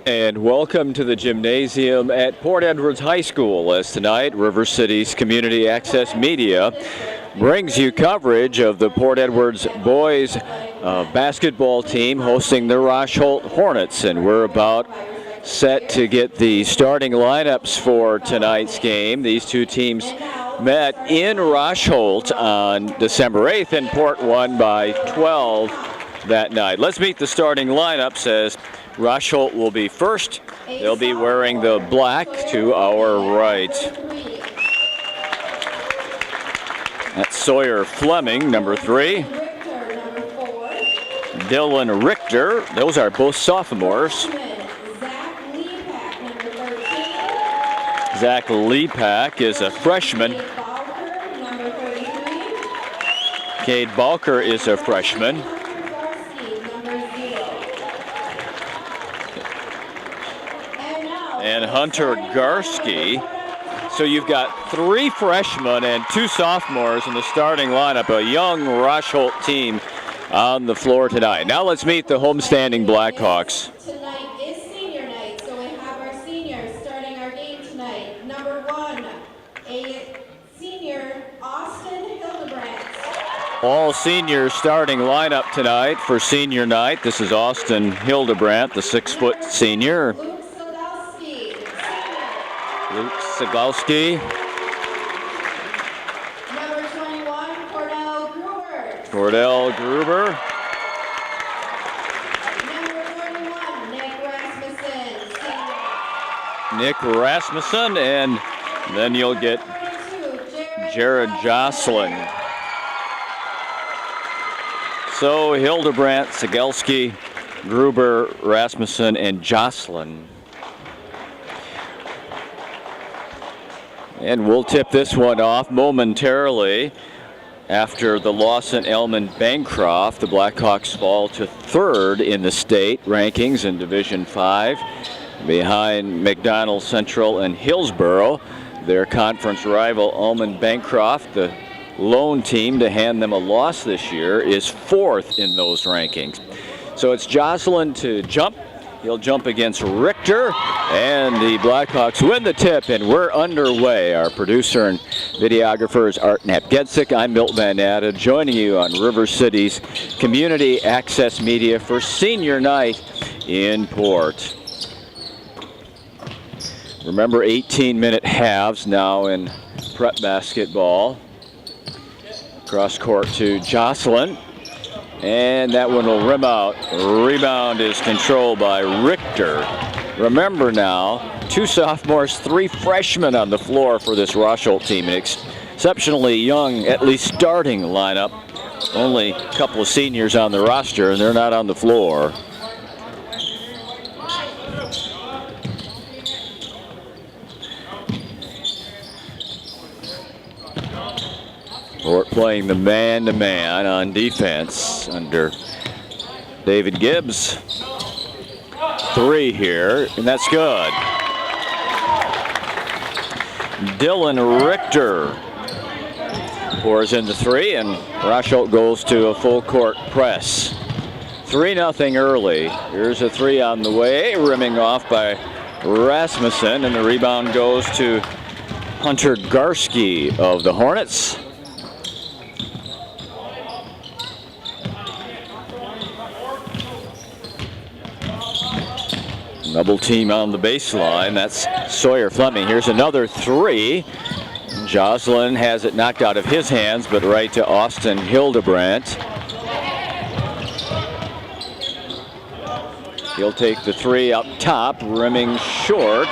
And welcome to the gymnasium at Port Edwards High School, as tonight River City's Community Access Media brings you coverage of the Port Edwards boys basketball team hosting the Rosholt Hornets. And we're about set to get the starting lineups for tonight's game. These two teams met in Rosholt on December 8th, and Port won by 12 that night. Let's meet the starting lineups as Rosholt will be first. They'll be wearing the black to our right. That's Sawyer Fleming, number 3. Dylan Richter, those are both sophomores. Zach Lepak is a freshman. Cade Balker is a freshman. And Hunter Garski. So you've got 3 freshmen and 2 sophomores in the starting lineup, a young Rosholt team on the floor tonight. Now let's meet the homestanding Blackhawks. Tonight is senior night, so we have our seniors starting our game tonight. Number 1, a senior, Austin Hildebrandt. All seniors starting lineup tonight for senior night. This is Austin Hildebrandt, the 6-foot senior. Luke Seglowski. Number 21, Cordell Gruber. Cordell Gruber. Number 41, Nick Rasmussen. Nick Rasmussen, and then you'll get Jared Jocelyn. So Hildebrandt, Segelski, Gruber, Rasmussen, and Jocelyn. And we'll tip this one off momentarily. After the loss in Elmond-Bancroft, the Blackhawks fall to 3rd in the state rankings in Division 5, behind McDonald Central and Hillsboro. Their conference rival, Elmond-Bancroft, the lone team to hand them a loss this year, is 4th in those rankings. So it's Jocelyn to jump. He'll jump against Richter, and the Blackhawks win the tip, and we're underway. Our producer and videographer is Art Napgezek. I'm Milt Van Natta, joining you on River City's Community Access Media for senior night in Port. Remember, 18-minute halves now in prep basketball. Cross court to Jocelyn. And that one will rim out. Rebound is controlled by Richter. Remember now, 2 sophomores, 3 freshmen on the floor for this Rosholt team. An exceptionally young, at least starting lineup. Only a couple of seniors on the roster, and they're not on the floor. Port playing the man-to-man on defense under David Gibbs. 3 here, and that's good. Dylan Richter pours in the 3, and Rosholt goes to a full court press. 3-0 early. Here's a 3 on the way, rimming off by Rasmussen, and the rebound goes to Hunter Garski of the Hornets. Double team on the baseline. That's Sawyer Fleming. Here's another 3. Jocelyn has it knocked out of his hands, but right to Austin Hildebrandt. He'll take the 3 up top, rimming short,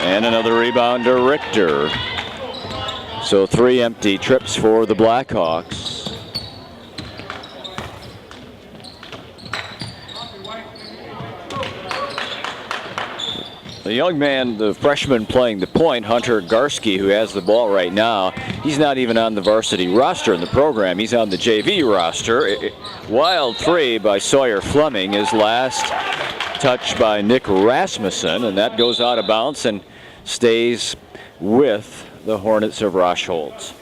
and another rebound to Richter. So 3 empty trips for the Blackhawks. The young man, the freshman playing the point, Hunter Garski, who has the ball right now, he's not even on the varsity roster in the program. He's on the JV roster. Wild 3 by Sawyer Fleming is last touched by Nick Rasmussen, and that goes out of bounds and stays with the Hornets of Rosholt.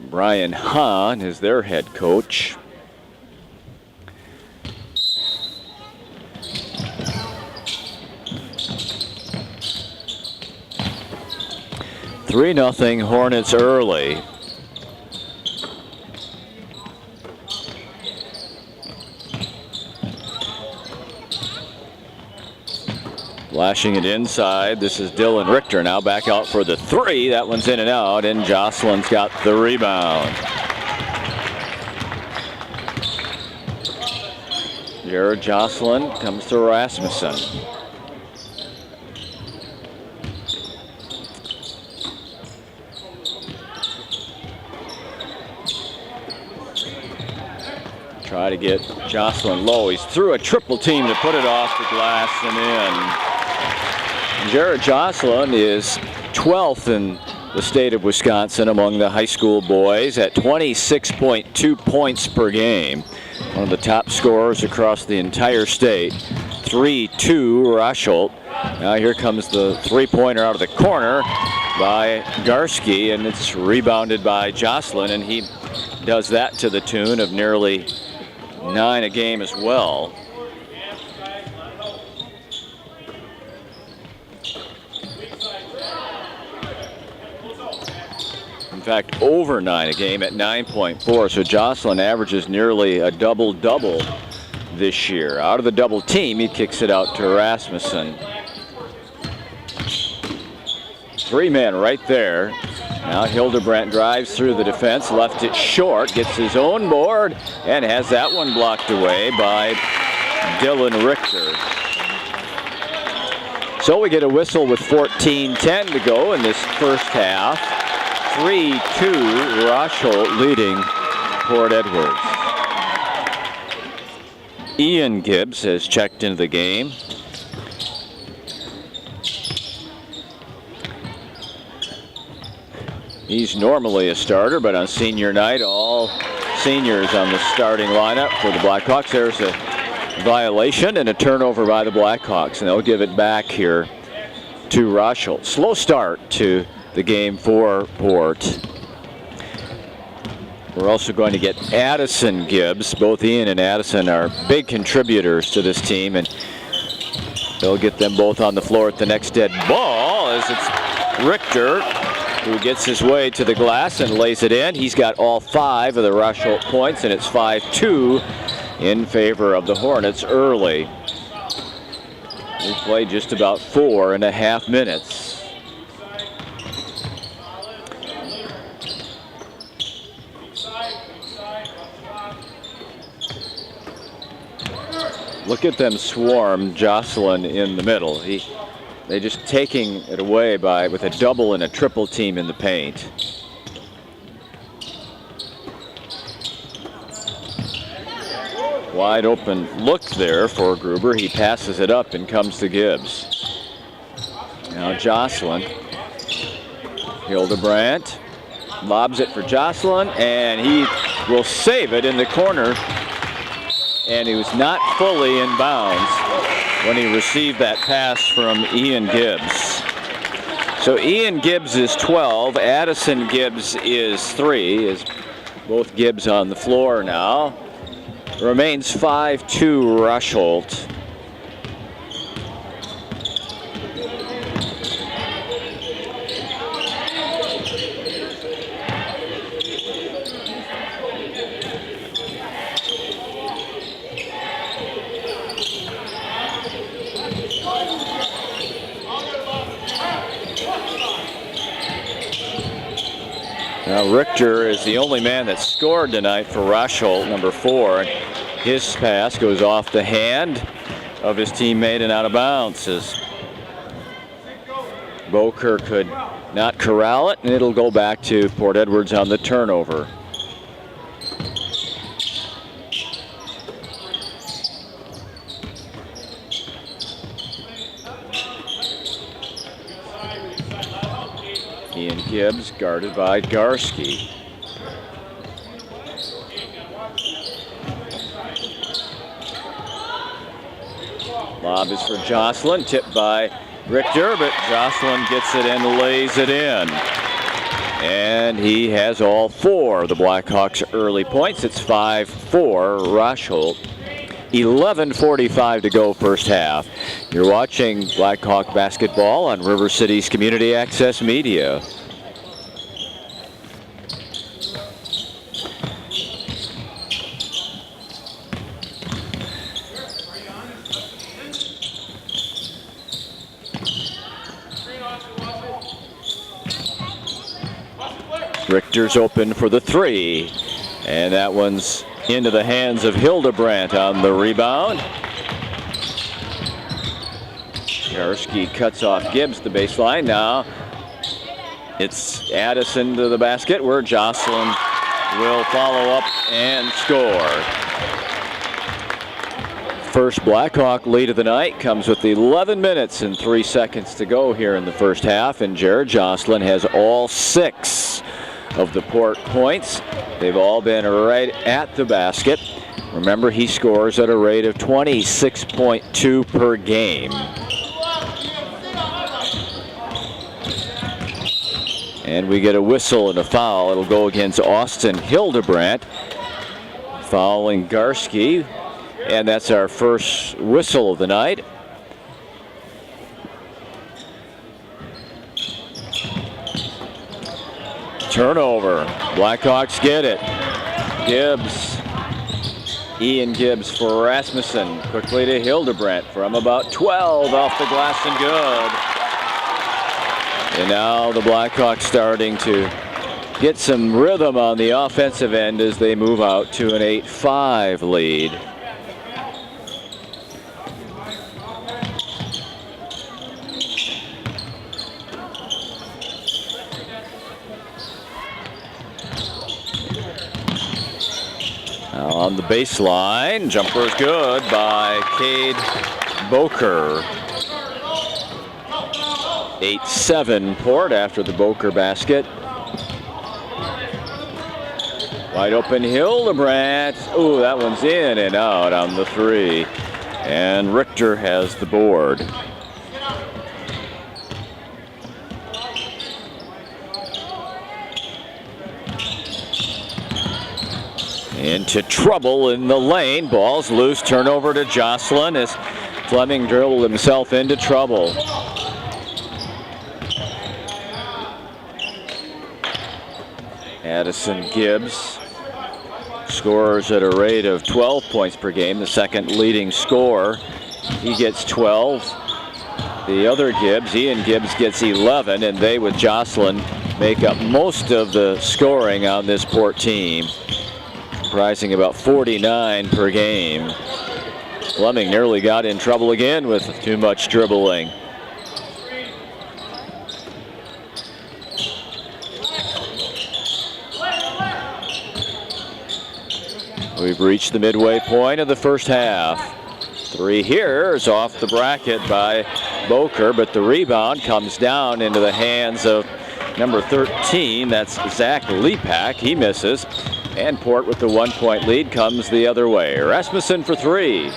Brian Hahn is their head coach. 3-0 Hornets early. Flashing it inside. This is Dylan Richter now back out for the three. That one's in and out, and Jocelyn's got the rebound. Jared Jocelyn comes to Rasmussen. Try to get Jocelyn low. He's through a triple team to put it off the glass and in. Jared Jocelyn is 12th in the state of Wisconsin among the high school boys at 26.2 points per game. One of the top scorers across the entire state. 3-2 Rosholt. Now here comes the three-pointer out of the corner by Garski, and it's rebounded by Jocelyn, and he does that to the tune of nearly 9 a game as well. In fact, over 9 a game at 9.4. So Jocelyn averages nearly a double-double this year. Out of the double team, he kicks it out to Rasmussen. 3 men right there. Now Hildebrandt drives through the defense, left it short, gets his own board, and has that one blocked away by Dylan Richter. So we get a whistle with 14:10 to go in this first half. 3-2 Rosholt leading Port Edwards. Ian Gibbs has checked into the game. He's normally a starter, but on senior night, all seniors on the starting lineup for the Blackhawks. There's a violation and a turnover by the Blackhawks, and they'll give it back here to Rosholt. Slow start to the game for Port. We're also going to get Addison Gibbs. Both Ian and Addison are big contributors to this team, and they'll get them both on the floor at the next dead ball as it's Richter who gets his way to the glass and lays it in. He's got all 5 of the Rosholt points, and it's 5-2 in favor of the Hornets early. We played just about 4.5 minutes. Look at them swarm Jocelyn in the middle. They're just taking it away with a double and a triple team in the paint. Wide open look there for Gruber. He passes it up and comes to Gibbs. Now Jocelyn. Hildebrandt lobs it for Jocelyn, and he will save it in the corner. And he was not fully in bounds when he received that pass from Ian Gibbs. So Ian Gibbs is 12, Addison Gibbs is 3, is both Gibbs on the floor now. Remains 5-2 Rosholt. Now Richter is the only man that scored tonight for Rosholt, number 4. And his pass goes off the hand of his teammate and out of bounds as Boker could not corral it, and it'll go back to Port Edwards on the turnover. Ian Gibbs guarded by Garski. Lob is for Jocelyn, tipped by Richter, but Jocelyn gets it and lays it in. And he has all 4 of the Blackhawks' early points. It's 5-4 Rosholt. 11:45 to go first half. You're watching Blackhawk basketball on River City's Community Access Media. Richter's open for the 3. And that one's into the hands of Hildebrandt on the rebound. Garski cuts off Gibbs the baseline. Now it's Addison to the basket where Jocelyn will follow up and score. First Blackhawk lead of the night comes with 11 minutes and 3 seconds to go here in the first half, and Jared Jocelyn has all 6 of the Port points. They've all been right at the basket. Remember, he scores at a rate of 26.2 per game. And we get a whistle and a foul. It'll go against Austin Hildebrandt, fouling Garski. And that's our first whistle of the night. Turnover. Blackhawks get it. Gibbs. Ian Gibbs for Rasmussen. Quickly to Hildebrandt from about 12 off the glass and good. And now the Blackhawks starting to get some rhythm on the offensive end as they move out to an 8-5 lead. Now on the baseline, jumper's good by Cade Boker. 8-7 Port after the Boker basket. Wide open Hildebrandt. Ooh, that one's in and out on the 3. And Richter has the board. Into trouble in the lane. Ball's loose. Turnover to Jocelyn as Fleming dribbled himself into trouble. Addison Gibbs scores at a rate of 12 points per game, the second leading scorer. He gets 12. The other Gibbs, Ian Gibbs, gets 11, and they, with Jocelyn, make up most of the scoring on this Port team, comprising about 49 per game. Fleming nearly got in trouble again with too much dribbling. We've reached the midway point of the first half. 3 here is off the bracket by Boker, but the rebound comes down into the hands of number 13. That's Zach Lepak. He misses. And Port with the 1-point lead comes the other way. Rasmussen for 3.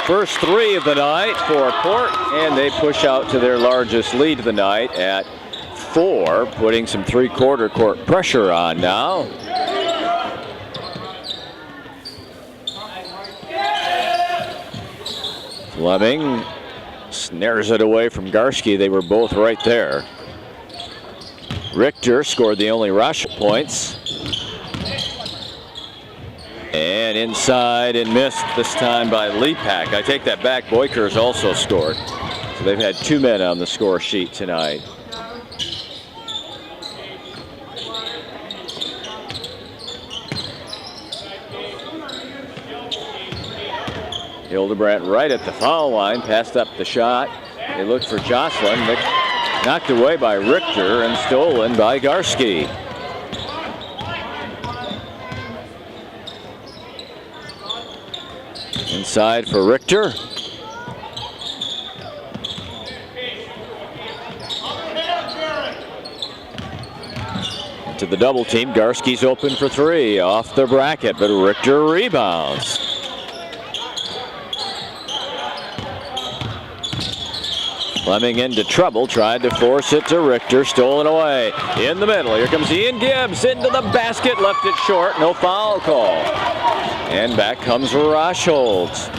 First 3 of the night for Port, and they push out to their largest lead of the night at 4, putting some three-quarter court pressure on now. Fleming snares it away from Garski. They were both right there. Richter scored the only Rosholt points. And inside and missed this time by Lepak. I take that back. Boyker's also scored. So they've had 2 men on the score sheet tonight. Hildebrandt right at the foul line, passed up the shot. They look for Jocelyn, knocked away by Richter and stolen by Garski. Inside for Richter. To the double team, Garski's open for 3, off the bracket, but Richter rebounds. Fleming into trouble, tried to force it to Richter, stolen away. In the middle, here comes Ian Gibbs into the basket, left it short, no foul call. And back comes Rosholt.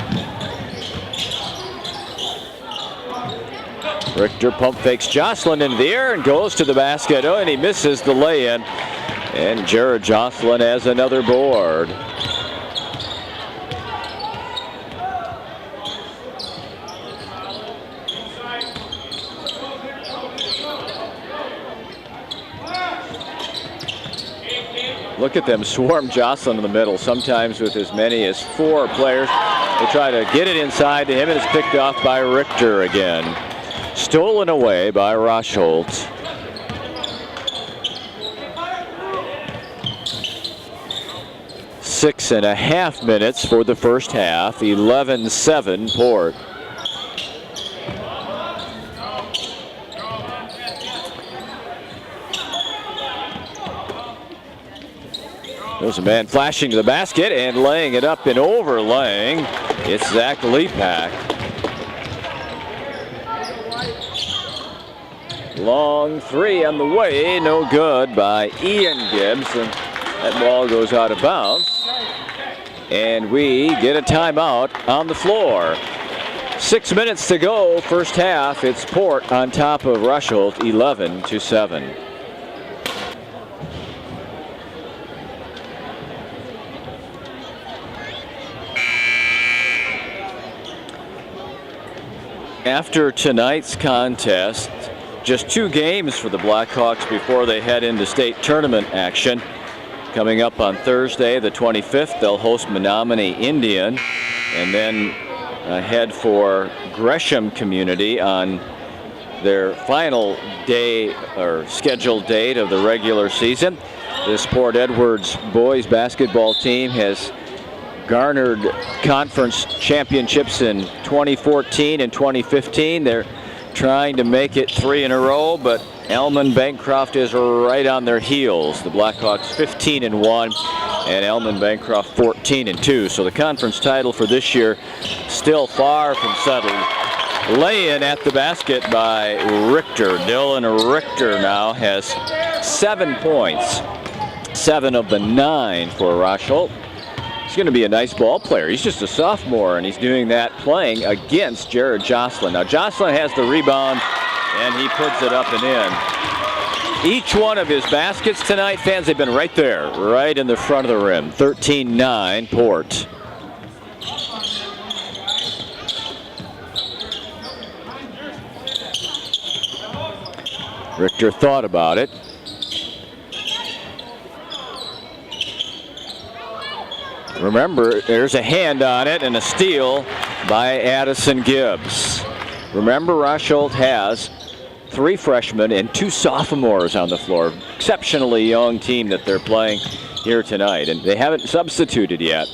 Richter pump fakes Jocelyn into the air and goes to the basket. Oh, and he misses the lay-in. And Jared Jocelyn has another board. look at them swarm Jocelyn in the middle, sometimes with as many as 4 players. They try to get it inside to him, and it's picked off by Richter again. Stolen away by Rosholt. Six and a half minutes for the first half. 11-7 Port. There's a man flashing to the basket and laying it up and overlaying. It's Zach Lepak. Long three on the way, no good by Ian Gibbs. And that ball goes out of bounds. And we get a timeout on the floor. 6 minutes to go, first half. It's Port on top of Rosholt, 11-7. After tonight's contest, just 2 games for the Blackhawks before they head into state tournament action. Coming up on Thursday, the 25th, they'll host Menominee Indian, and then head for Gresham Community on their final day or scheduled date of the regular season. This Port Edwards boys basketball team has garnered conference championships in 2014 and 2015. They're trying to make it 3 in a row, but Elman Bancroft is right on their heels. The Blackhawks 15-1 and Elman Bancroft 14-2. So the conference title for this year still far from settled. Lay-in at the basket by Richter. Dylan Richter now has 7 points. 7 of the 9 for Rosholt. He's going to be a nice ball player. He's just a sophomore, and he's doing that playing against Jared Jocelyn. Now Jocelyn has the rebound, and he puts it up and in. Each one of his baskets tonight, fans, they've been right there, right in the front of the rim. 13-9 Port. Richter thought about it. Remember, there's a hand on it and a steal by Addison Gibbs. Remember, Rosholt has 3 freshmen and 2 sophomores on the floor. Exceptionally young team that they're playing here tonight, and they haven't substituted yet.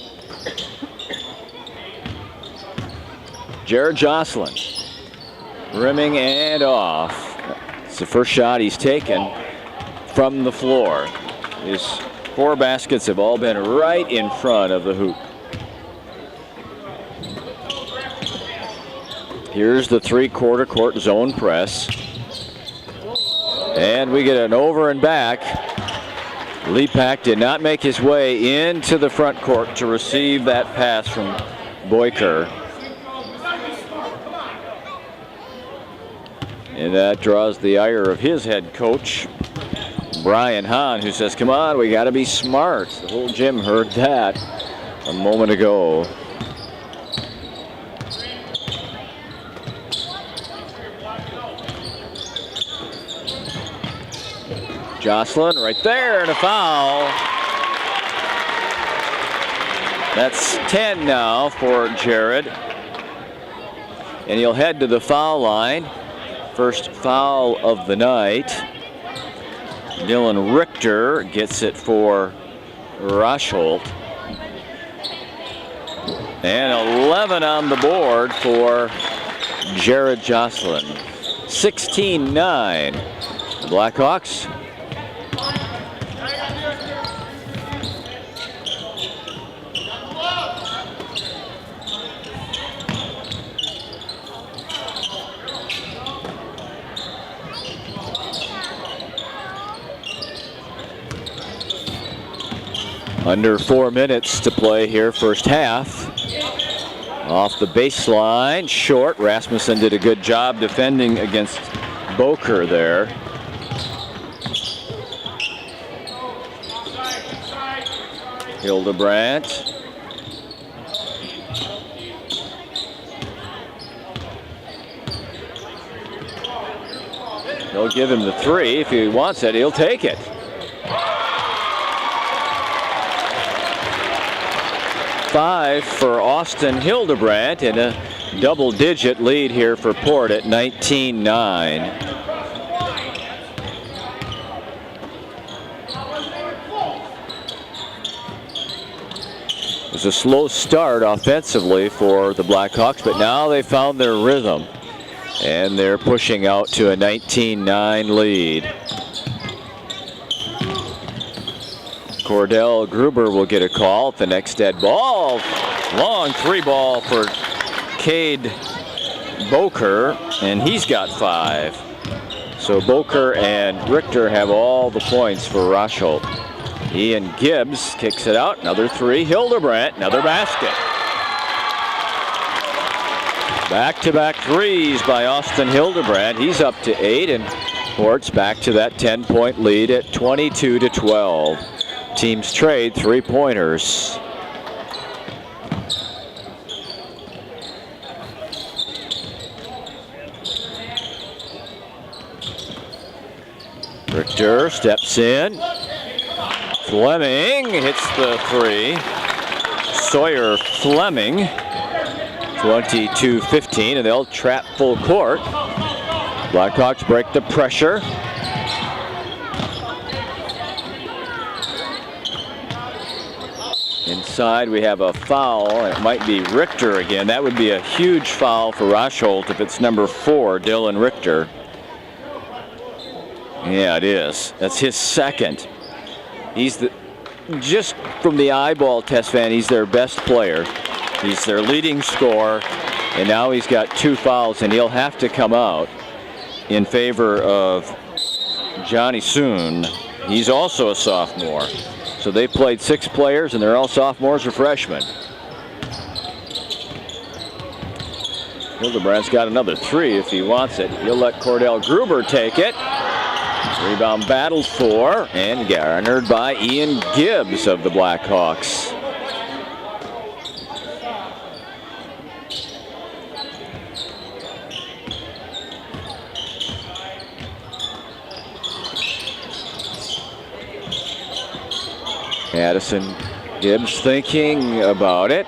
Jared Jocelyn, rimming and off. It's the first shot he's taken from the floor. His 4 baskets have all been right in front of the hoop. Here's the 3/4 court zone press. And we get an over and back. Lepak did not make his way into the front court to receive that pass from Boyker. And that draws the ire of his head coach, Brian Hahn, who says, come on, we got to be smart. The whole gym heard that a moment ago. Jocelyn right there, and a foul. That's 10 now for Jared. And he'll head to the foul line. First foul of the night. Dylan Richter gets it for Rosholt. And 11 on the board for Jared Jocelyn. 16-9. The Blackhawks. Under 4 minutes to play here, first half. Off the baseline, short. Rasmussen did a good job defending against Boker there. Hildebrandt. He'll give him the 3. If he wants it, he'll take it. 5 for Austin Hildebrandt, and a double-digit lead here for Port at 19-9. It was a slow start offensively for the Blackhawks, but now they found their rhythm, and they're pushing out to a 19-9 lead. Cordell Gruber will get a call at the next dead ball. Long 3-ball for Cade Boker, and he's got 5. So Boker and Richter have all the points for Rosholt. Ian Gibbs kicks it out. Another 3. Hildebrandt, another basket. Back-to-back threes by Austin Hildebrandt. He's up to 8, and Port's back to that 10-point lead at 22-12. Teams trade 3-pointers. Richter steps in. Fleming hits the 3. Sawyer Fleming, 22-15, and they'll trap full court. Blackhawks break the pressure. Inside we have a foul, and it might be Richter again. That would be a huge foul for Rosholt if it's number 4, Dylan Richter. Yeah, it is. That's his second. He's just from the eyeball test fan, he's their best player. He's their leading scorer, and now he's got 2 fouls, and he'll have to come out in favor of Johnny Soon. He's also a sophomore. So they played 6 players, and they're all sophomores or freshmen. Hildebrandt's got another 3 if he wants it. He'll let Cordell Gruber take it. Rebound battled for and garnered by Ian Gibbs of the Blackhawks. Addison Gibbs thinking about it.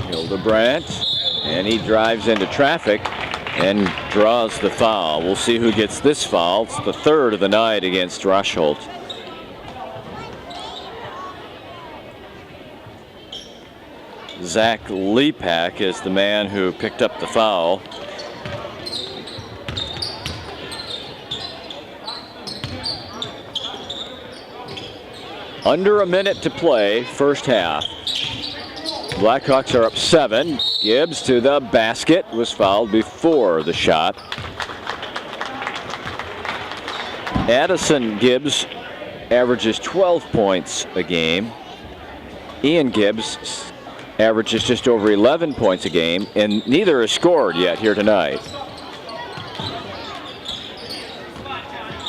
Hildebrandt, and he drives into traffic and draws the foul. We'll see who gets this foul. It's the 3rd of the night against Rosholt. Zach Lepak is the man who picked up the foul. Under a minute to play, first half. Blackhawks are up 7. Gibbs to the basket, was fouled before the shot. Addison Gibbs averages 12 points a game. Ian Gibbs averages just over 11 points a game, and neither has scored yet here tonight.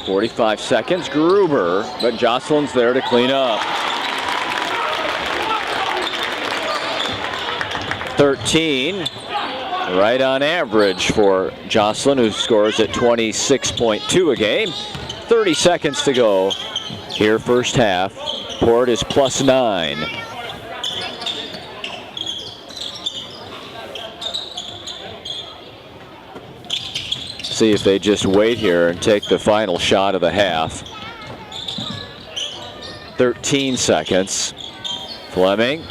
45 seconds, Gruber, but Jocelyn's there to clean up. 13, right on average for Jocelyn, who scores at 26.2 a game. 30 seconds to go here first half. Port is +9. See if they just wait here and take the final shot of the half. 13 seconds. Fleming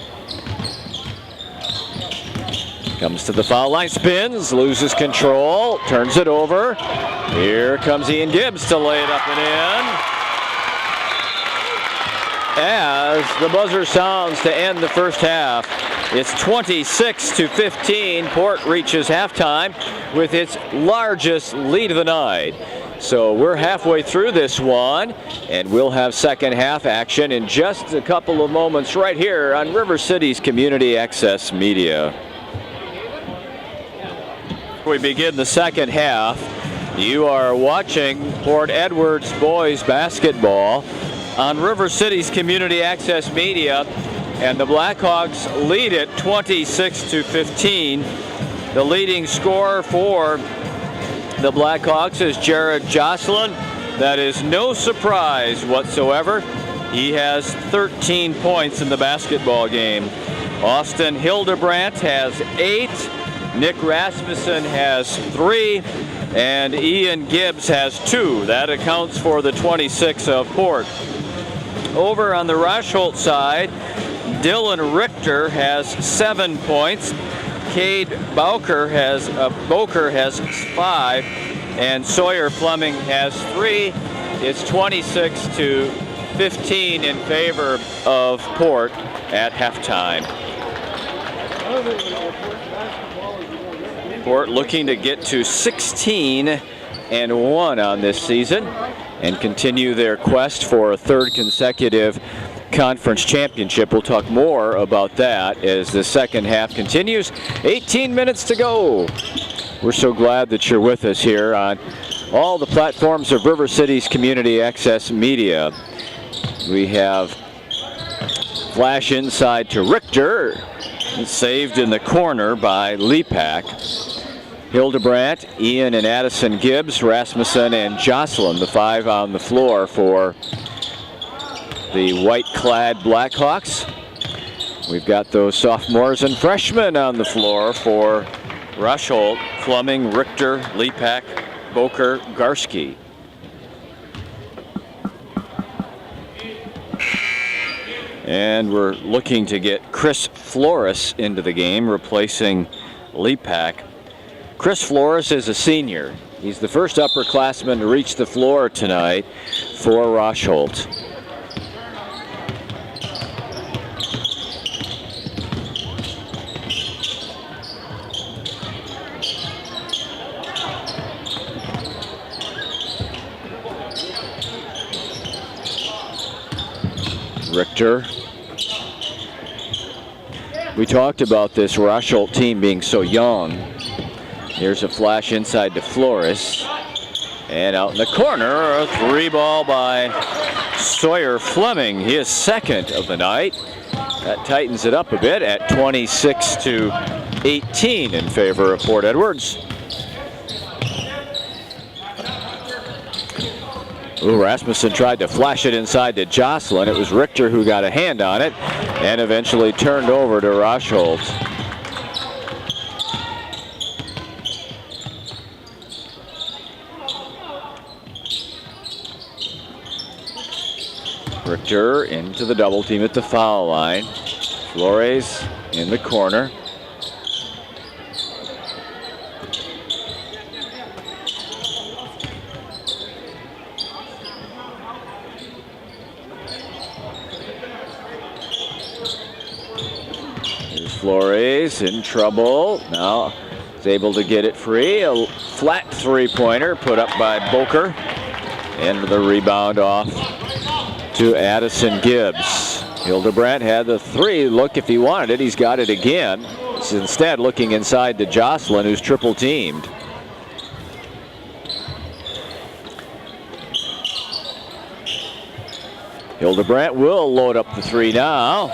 comes to the foul line, spins, loses control, turns it over. Here comes Ian Gibbs to lay it up and in. As the buzzer sounds to end the first half, it's 26-15. Port reaches halftime with its largest lead of the night. So we're halfway through this one, and we'll have second half action in just a couple of moments right here on River City's Community Access Media. We begin the second half. You are watching Port Edwards boys basketball on River City's Community Access Media, and the Blackhawks lead it 26-15. The leading scorer for the Blackhawks is Jared Jocelyn. That is no surprise whatsoever. He has 13 points in the basketball game. Austin Hildebrandt has 8. Nick Rasmussen has 3. And Ian Gibbs has 2. That accounts for the 26 of Port. Over on the Rosholt side, Dylan Richter has 7 points. Cade Boker has 5, and Sawyer Fleming has 3. It's 26-15 in favor of Port at halftime. Port looking to get to 16-1 on this season and continue their quest for a 3rd consecutive conference championship. We'll talk more about that as the second half continues. 18 minutes to go. We're so glad that you're with us here on all the platforms of River City's community access media. We have flash inside to Richter. It's saved in the corner by Lepak. Hildebrandt, Ian and Addison Gibbs, Rasmussen and Jocelyn, the 5 on the floor for the white-clad Blackhawks. We've got those sophomores and freshmen on the floor for Rosholt, Fleming, Richter, Lepak, Boker, Garski. And we're looking to get Chris Flores into the game, replacing Lepak. Chris Flores is a senior. He's the first upperclassman to reach the floor tonight for Rosholt. Richter. We talked about this Rosholt team being so young. Here's a flash inside to Flores. And out in the corner, a 3-ball by Sawyer Fleming. He is 2nd of the night. That tightens it up a bit at 26-18 in favor of Port Edwards. Ooh, Rasmussen tried to flash it inside to Jocelyn. It was Richter who got a hand on it and eventually turned over to Rosholt. Richter into the double team at the foul line. Flores in the corner. Flores in trouble. Now is able to get it free. A flat 3-pointer put up by Boker. And the rebound off to Addison Gibbs. Hildebrandt had the 3 look if he wanted it. He's got it again. He's instead looking inside to Jocelyn, who's triple teamed. Hildebrandt will load up the 3 now.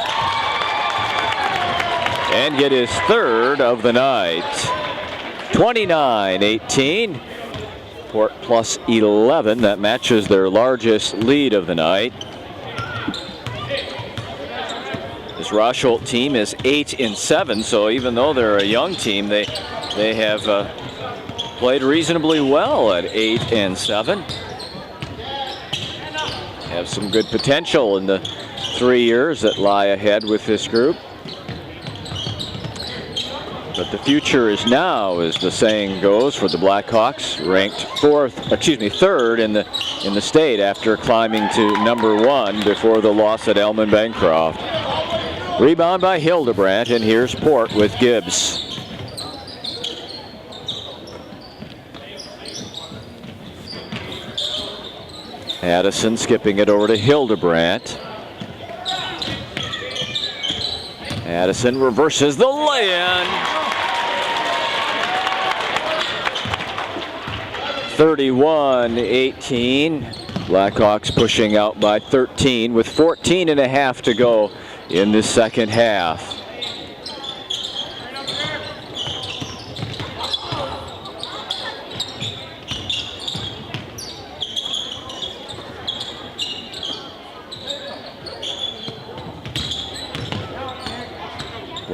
And get his 3rd of the night. 29-18. Port plus 11. That matches their largest lead of the night. This Rosholt team is 8-7, so even though they're a young team, they have played reasonably well at 8-7. Have some good potential in the 3 years that lie ahead with this group. But the future is now, as the saying goes, for the Blackhawks, ranked 3rd in the state after climbing to #1 before the loss at Elman Bancroft. Rebound by Hildebrandt, and here's Port with Gibbs. Addison skipping it over to Hildebrandt. Addison reverses the lay-in. 31-18. Blackhawks pushing out by 13 with 14.5 to go in the second half.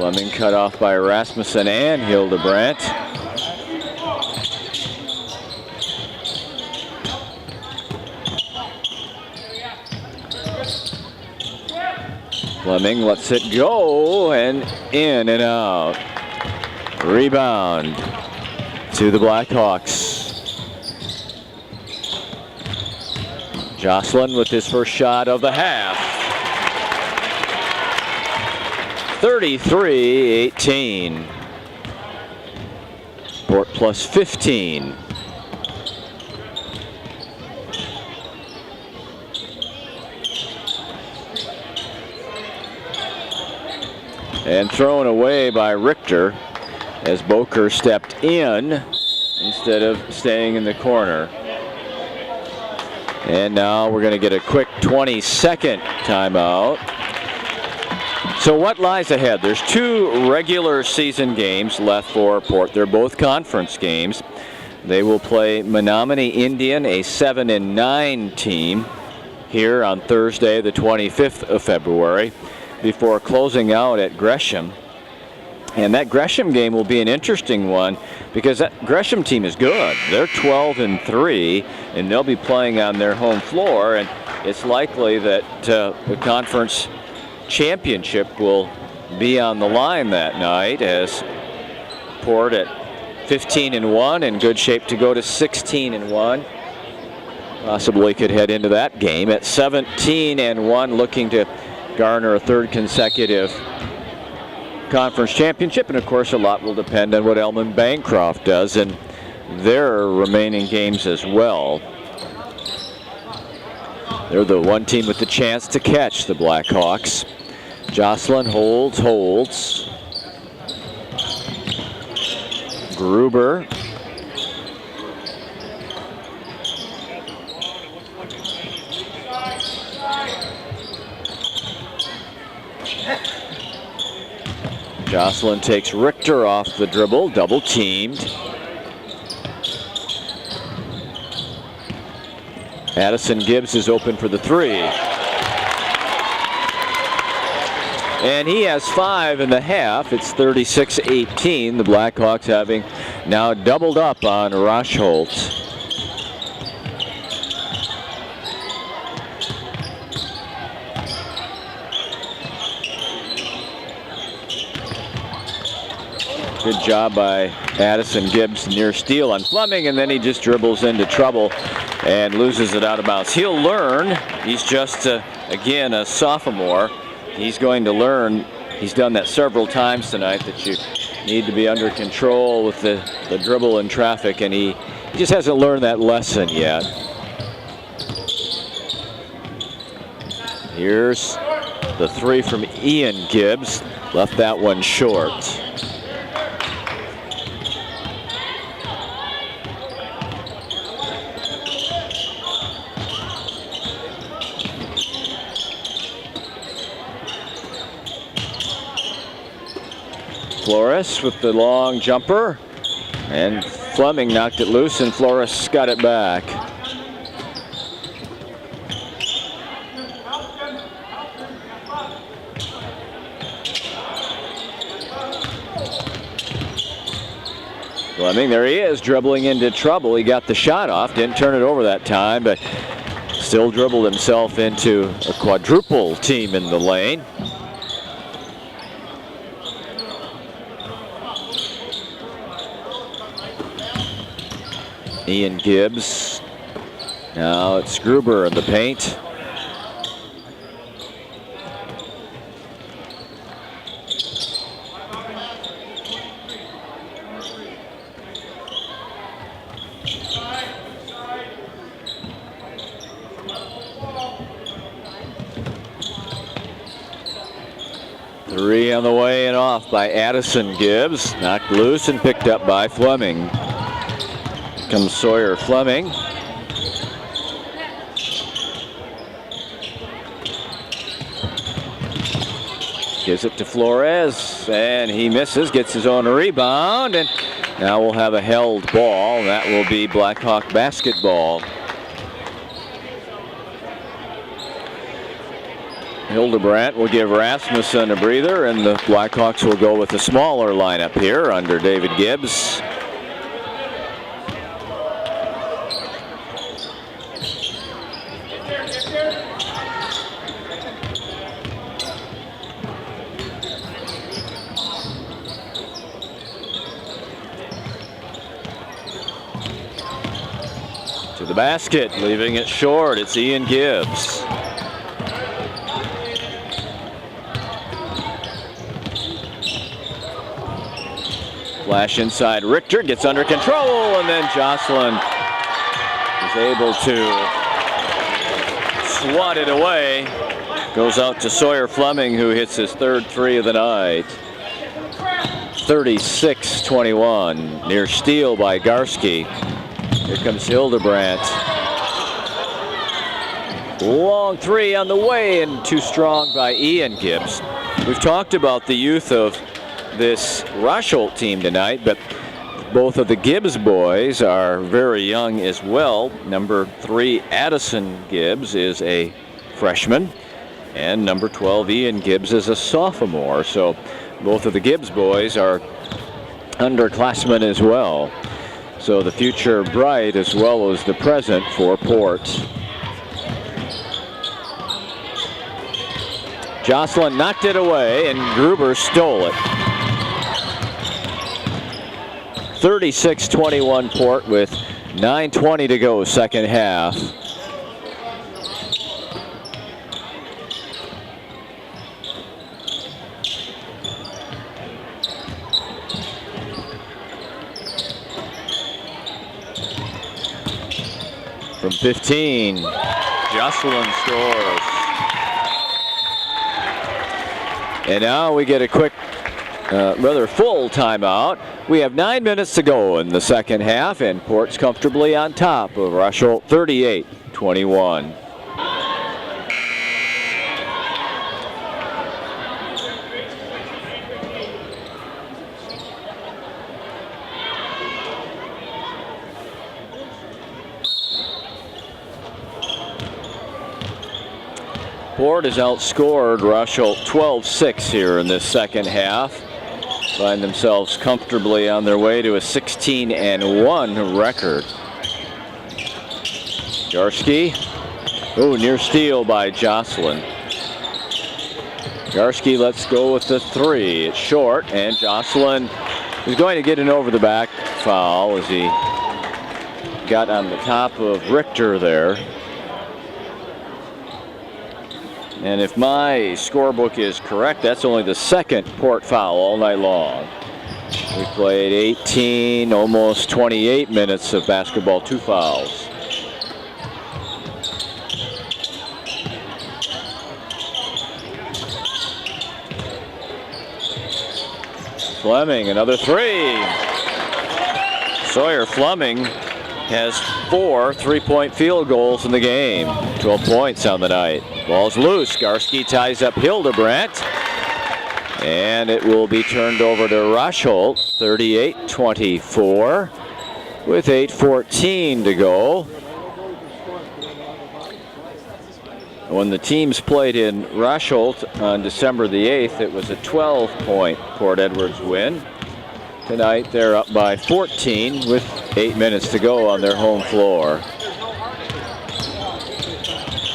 Fleming cut off by Rasmussen and Hildebrandt. Fleming lets it go, and in and out. Rebound to the Blackhawks. Jocelyn with his first shot of the half. 33-18. Port plus 15. And thrown away by Richter as Boker stepped in instead of staying in the corner. And now we're going to get a quick 20-second timeout. So what lies ahead? There's 2 regular season games left for Port. They're both conference games. They will play Menominee Indian, a 7-9 team, here on Thursday, the 25th of February, before closing out at Gresham. And that Gresham game will be an interesting one because that Gresham team is good. They're 12-3, and they'll be playing on their home floor, and it's likely that the conference championship will be on the line that night, as Port at 15-1 in good shape to go to 16-1. Possibly could head into that game at 17-1, looking to garner a 3rd consecutive conference championship. And of course, a lot will depend on what Elman Bancroft does in their remaining games as well. They're the one team with the chance to catch the Blackhawks. Jocelyn holds. Gruber. Jocelyn takes Richter off the dribble, double teamed. Addison Gibbs is open for the 3. And he has 5 in the half. It's 36-18. The Blackhawks having now doubled up on Rosholt. Good job by Addison Gibbs near steal on Fleming, and then he just dribbles into trouble and loses it out of bounds. He'll learn. He's just, again, a sophomore. He's going to learn. He's done that several times tonight, that you need to be under control with the dribble in traffic, and he just hasn't learned that lesson yet. Here's the 3 from Ian Gibbs. Left that one short. Flores with the long jumper, and Fleming knocked it loose, and Flores got it back. Fleming, there he is, dribbling into trouble. He got the shot off, didn't turn it over that time, but still dribbled himself into a quadruple team in the lane. Ian Gibbs. Now it's Gruber in the paint. Three on the way and off by Addison Gibbs. Knocked loose and picked up by Fleming. Comes Sawyer Fleming. Gives it to Flores, and he misses, gets his own rebound, and now we'll have a held ball. That will be Blackhawk basketball. Hildebrandt will give Rasmussen a breather, and the Blackhawks will go with the smaller lineup here under David Gibbs. To the basket, leaving it short. It's Ian Gibbs. Flash inside, Richter gets under control, and then Jocelyn is able to swat it away. Goes out to Sawyer Fleming, who hits his third three of the night. 36-21, near steal by Garski. Here comes Hildebrandt. Long three on the way, and too strong by Ian Gibbs. We've talked about the youth of this Rosholt team tonight, but both of the Gibbs boys are very young as well. Number 3, Addison Gibbs, is a freshman, and number 12, Ian Gibbs, is a sophomore. So both of the Gibbs boys are underclassmen as well. So the future bright as well as the present for Port. Jocelyn knocked it away, and Gruber stole it. 36-21 Port with 9:20 to go, second half. From 15, Jocelyn scores. And now we get a quick, rather full timeout. We have 9 minutes to go in the second half, and Port's comfortably on top of Rosholt, 38-21. Port has outscored Rosholt 12-6 here in this second half. Find themselves comfortably on their way to a 16-1 record. Garski. Oh, near steal by Jocelyn. Garski lets go with the three. It's short, and Jocelyn is going to get an over the back foul as he got on the top of Richter there. And if my scorebook is correct, that's only the second Port foul all night long. We played 18, almost 28 minutes of basketball, 2 fouls. Fleming, another three. Sawyer Fleming has 4 3-point field goals in the game. 12 points on the night. Ball's loose. Garski ties up Hildebrandt. And it will be turned over to Rosholt, 38-24, with 8:14 to go. When the teams played in Rosholt on December the 8th, it was a 12-point Port Edwards win. Tonight they're up by 14 with 8 minutes to go on their home floor.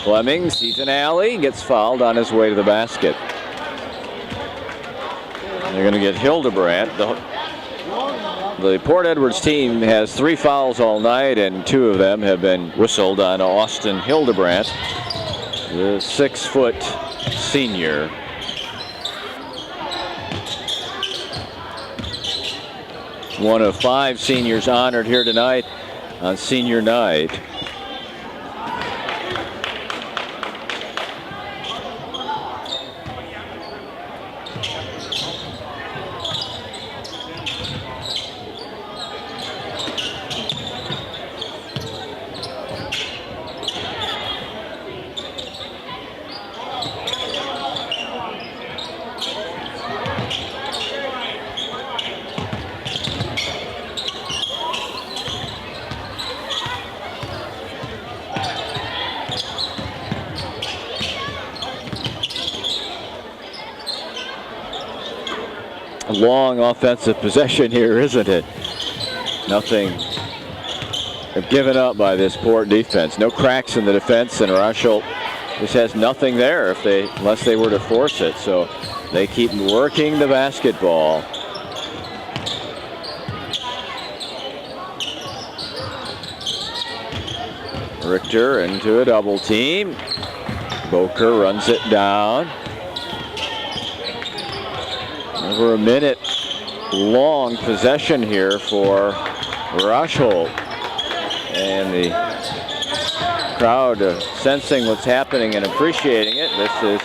Fleming sees an alley, gets fouled on his way to the basket. They're going to get Hildebrandt. The Port Edwards team has 3 fouls all night, and 2 of them have been whistled on Austin Hildebrandt, the 6-foot senior. One of 5 seniors honored here tonight on senior night. long offensive possession here, isn't it? Nothing given up by this Port defense. No cracks in the defense, and Rosholt just has nothing there unless they were to force it. So they keep working the basketball. Richter into a double team. Boker runs it down. Over a minute long possession here for Rosholt. And the crowd sensing what's happening and appreciating it. This is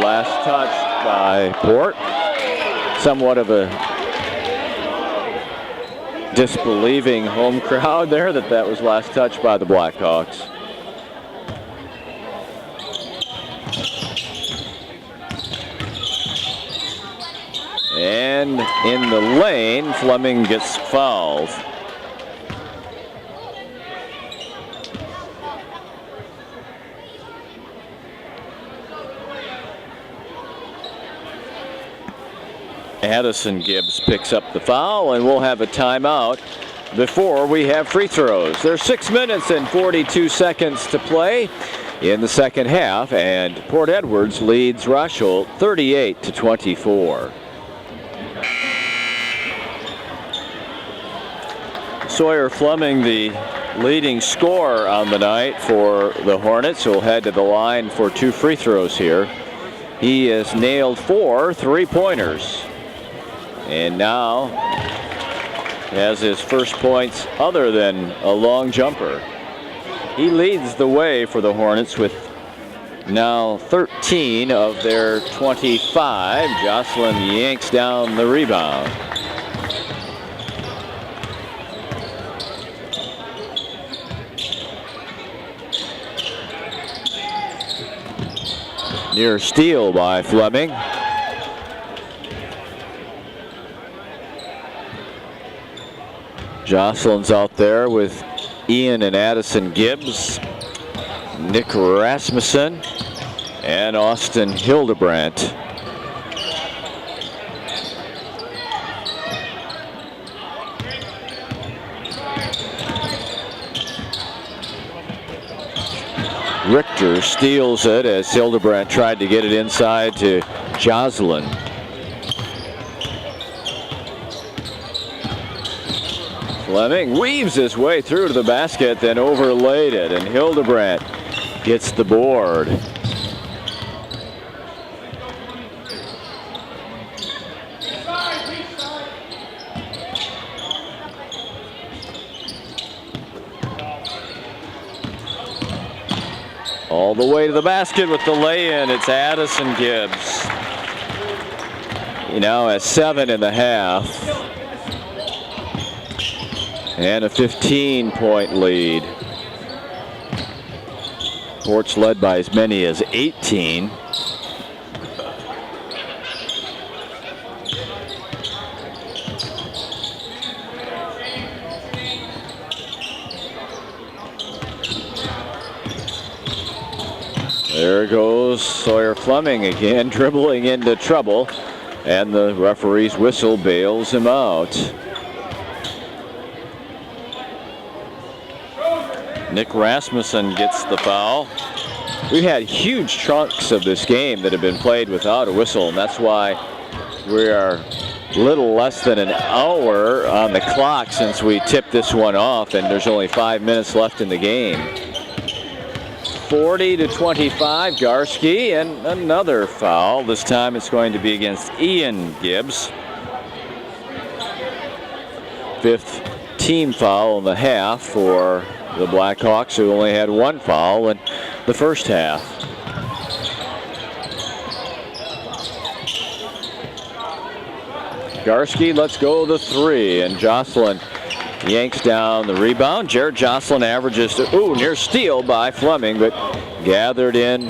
last touch by Port. Somewhat of a disbelieving home crowd there that was last touch by the Blackhawks. And in the lane, Fleming gets fouled. Addison Gibbs picks up the foul, and we'll have a timeout before we have free throws. There's 6 minutes and 42 seconds to play in the second half, and Port Edwards leads Rosholt 38-24. Sawyer Fleming, the leading scorer on the night for the Hornets, will head to the line for 2 free throws here. He has nailed 4 3-pointers. And now has his first points other than a long jumper. He leads the way for the Hornets with now 13 of their 25. Jocelyn yanks down the rebound. Near steal by Fleming. Jocelyn's out there with Ian and Addison Gibbs, Nick Rasmussen, and Austin Hildebrandt. Richter steals it as Hildebrandt tried to get it inside to Jocelyn. Fleming weaves his way through to the basket, then overlaid it, and Hildebrandt gets the board. All the way to the basket with the lay-in, it's Addison Gibbs. He now has 7.5. And a 15-point lead. Port's led by as many as 18. There goes Sawyer Fleming again, dribbling into trouble, and the referee's whistle bails him out. Nick Rasmussen gets the foul. We had huge chunks of this game that have been played without a whistle, and that's why we are little less than an hour on the clock since we tipped this one off, and there's only 5 minutes left in the game. 40-25, Garski, and another foul. This time it's going to be against Ian Gibbs. 5th team foul in the half for the Blackhawks, who only had 1 foul in the first half. Garski lets go the 3, and Jocelyn yanks down the rebound. Jared Jocelyn averages near steal by Fleming, but gathered in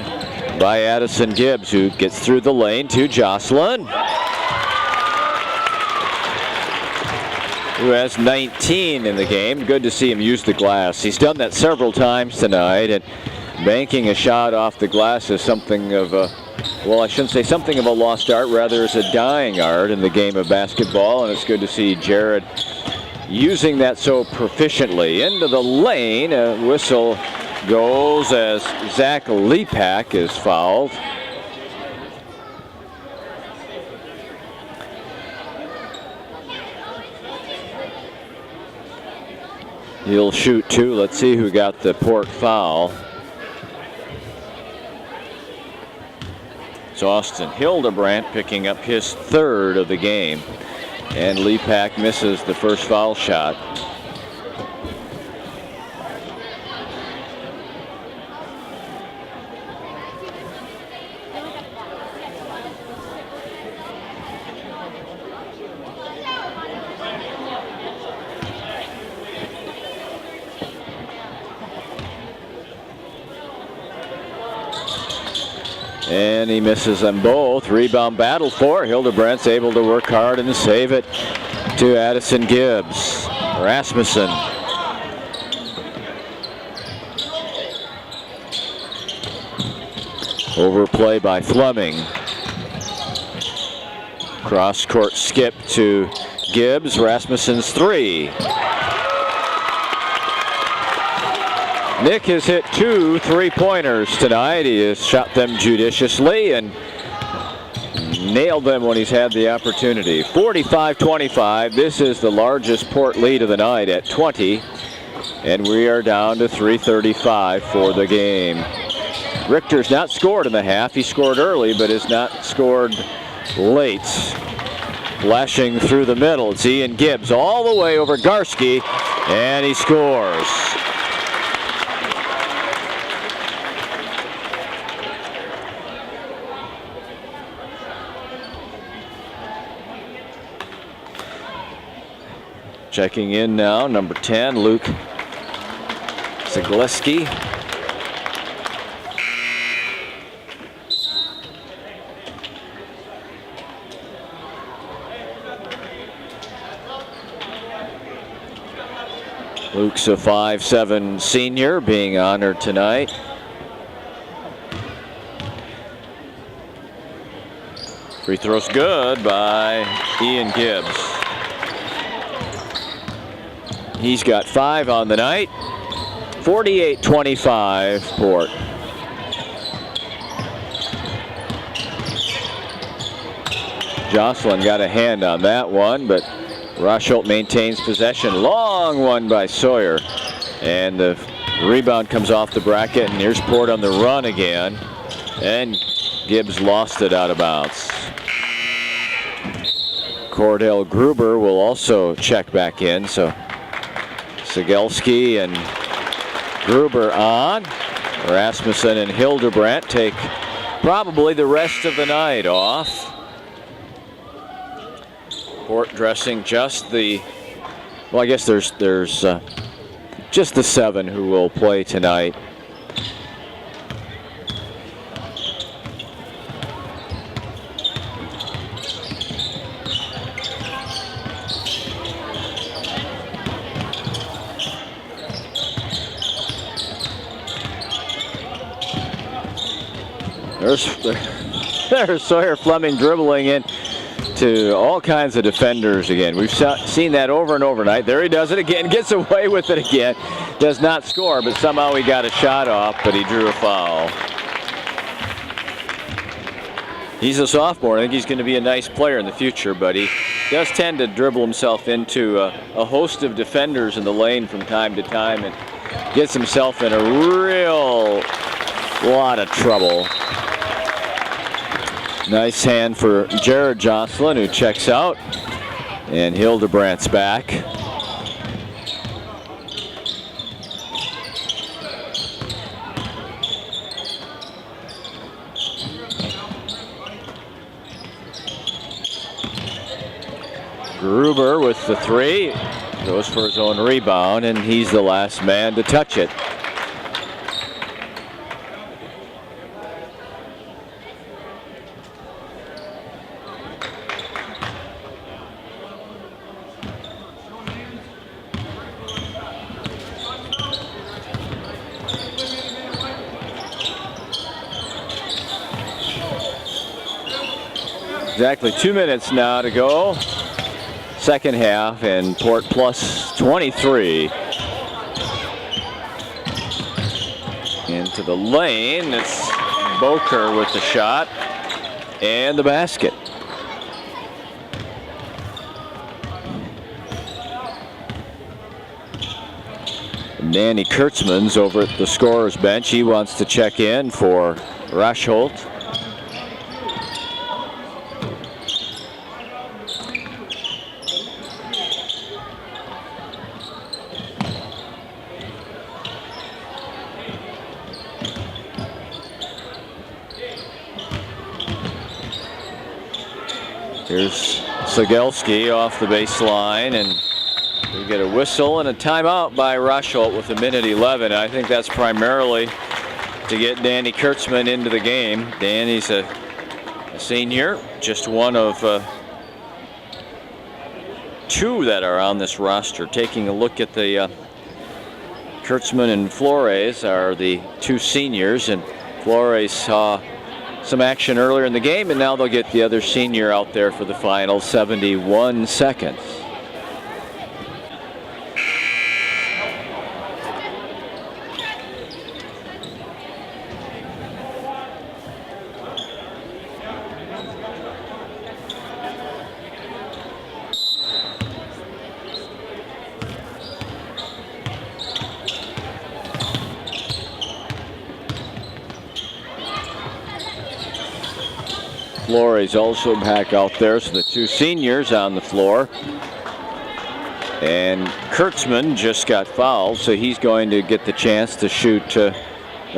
by Addison Gibbs, who gets through the lane to Jocelyn, who has 19 in the game. Good to see him use the glass. He's done that several times tonight, and banking a shot off the glass is something of a well, I shouldn't say something of a lost art, rather it's a dying art in the game of basketball, and it's good to see Jared using that so proficiently. Into the lane, a whistle goes as Zach Lepak is fouled. He'll shoot two. Let's see who got the Port foul. It's Austin Hildebrandt picking up his third of the game. And Lepak misses the first foul shot. And he misses them both. Rebound battle for Hildebrandt's able to work hard and save it to Addison Gibbs. Rasmussen. Overplay by Fleming. Cross court skip to Gibbs. Rasmussen's three. Nick has hit 2 3-pointers tonight. He has shot them judiciously and nailed them when he's had the opportunity. 45-25. This is the largest Port lead of the night at 20. And we are down to 3:35 for the game. Richter's not scored in the half. He scored early, but has not scored late. Flashing through the middle. It's Ian Gibbs all the way over Garski, and he scores. Checking in now, number 10, Luke Zagleski. Luke's a 5'7" senior being honored tonight. Free throw's good by Ian Gibbs. He's got 5 on the night. 48-25 Port. Jocelyn got a hand on that one, but Rosholt maintains possession. Long one by Sawyer. And the rebound comes off the bracket, and here's Port on the run again. And Gibbs lost it out of bounds. Cordell Gruber will also check back in, so Sigelski and Gruber on. Rasmussen and Hildebrandt take probably the rest of the night off. Port dressing just the, well, I guess there's just the 7 who will play tonight. There's Sawyer Fleming dribbling in to all kinds of defenders again. We've seen that over and over tonight. There he does it again, gets away with it again. Does not score, but somehow he got a shot off, but he drew a foul. He's a sophomore. I think he's going to be a nice player in the future, but he does tend to dribble himself into a host of defenders in the lane from time to time and gets himself in a real lot of trouble. Nice hand for Jared Jocelyn, who checks out, and Hildebrandt's back. Gruber with the 3, goes for his own rebound, and he's the last man to touch it. Exactly 2 minutes now to go. Second half, and Port plus 23. Into the lane, it's Boker with the shot and the basket. Danny Kurtzman's over at the scorer's bench. He wants to check in for Rosholt. Here's Cegelski off the baseline, and we get a whistle and a timeout by Rosholt with 1:11. I think that's primarily to get Danny Kurtzman into the game. Danny's a senior, just one of two that are on this roster. Taking a look at the Kurtzman and Flores are the two seniors, and Flores saw some action earlier in the game, and now they'll get the other senior out there for the final 71 seconds. Flores also back out there, so the two seniors on the floor. And Kurtzman just got fouled, so he's going to get the chance to shoot a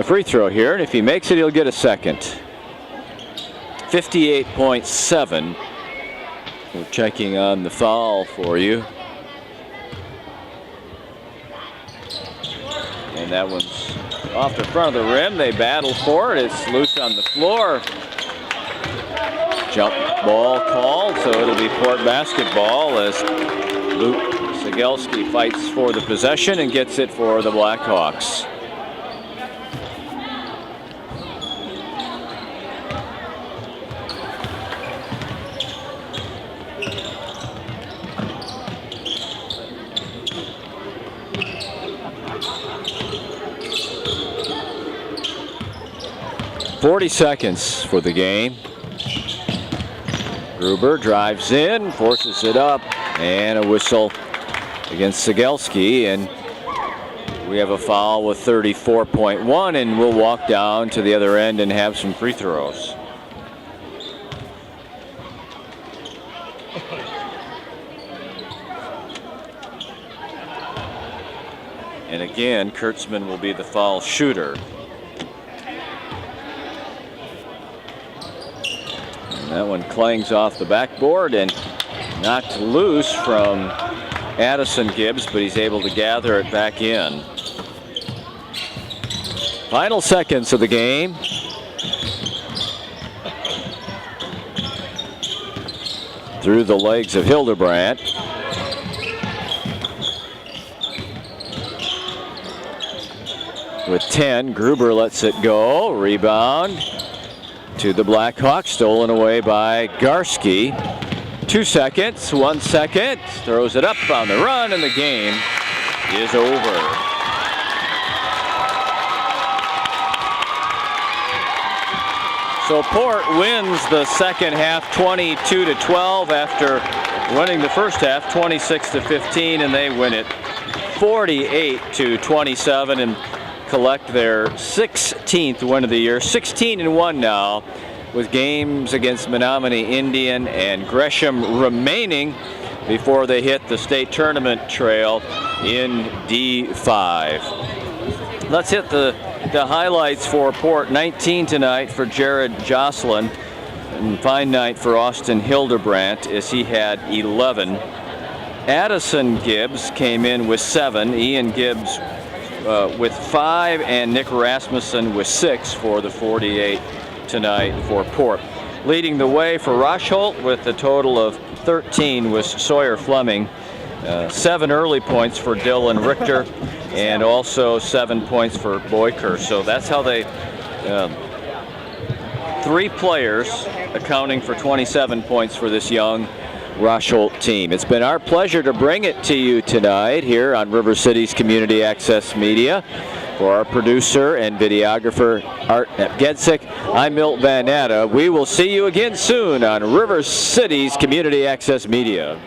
free throw here, and if he makes it, he'll get a second. 58.7. We're checking on the foul for you. And that one's off the front of the rim. They battle for it. It's loose on the floor. Jump ball called, so it'll be Port basketball as Luke Cegelski fights for the possession and gets it for the Blackhawks. .40 seconds for the game. Gruber drives in, forces it up, and a whistle against Cegelski, and we have a foul with 34.1, and we'll walk down to the other end and have some free throws. And again, Kurtzman will be the foul shooter. That one clangs off the backboard and knocked loose from Addison Gibbs, but he's able to gather it back in. Final seconds of the game. Through the legs of Hildebrandt. With 10, Gruber lets it go. Rebound to the Blackhawks, stolen away by Garski. 2 seconds, 1 second, throws it up on the run, and the game is over. So Port wins the second half 22-12 after winning the first half 26-15, and they win it 48-27 and collect their 16th win of the year. 16-1 now, with games against Menominee Indian and Gresham remaining before they hit the state tournament trail in D5. Let's hit the highlights for Port. 19 tonight for Jared Jocelyn, and fine night for Austin Hildebrandt as he had 11. Addison Gibbs came in with 7. Ian Gibbs with 5, and Nick Rasmussen with 6 for the 48 tonight for Port. Leading the way for Rosholt with a total of 13 was Sawyer Fleming. 7 early points for Dylan Richter, and also 7 points for Boyker. So that's how they 3 players accounting for 27 points for this young Rosholt team. It's been our pleasure to bring it to you tonight here on River City's Community Access Media. For our producer and videographer, Art Napgezek, I'm Milt Van Natta. We will see you again soon on River City's Community Access Media.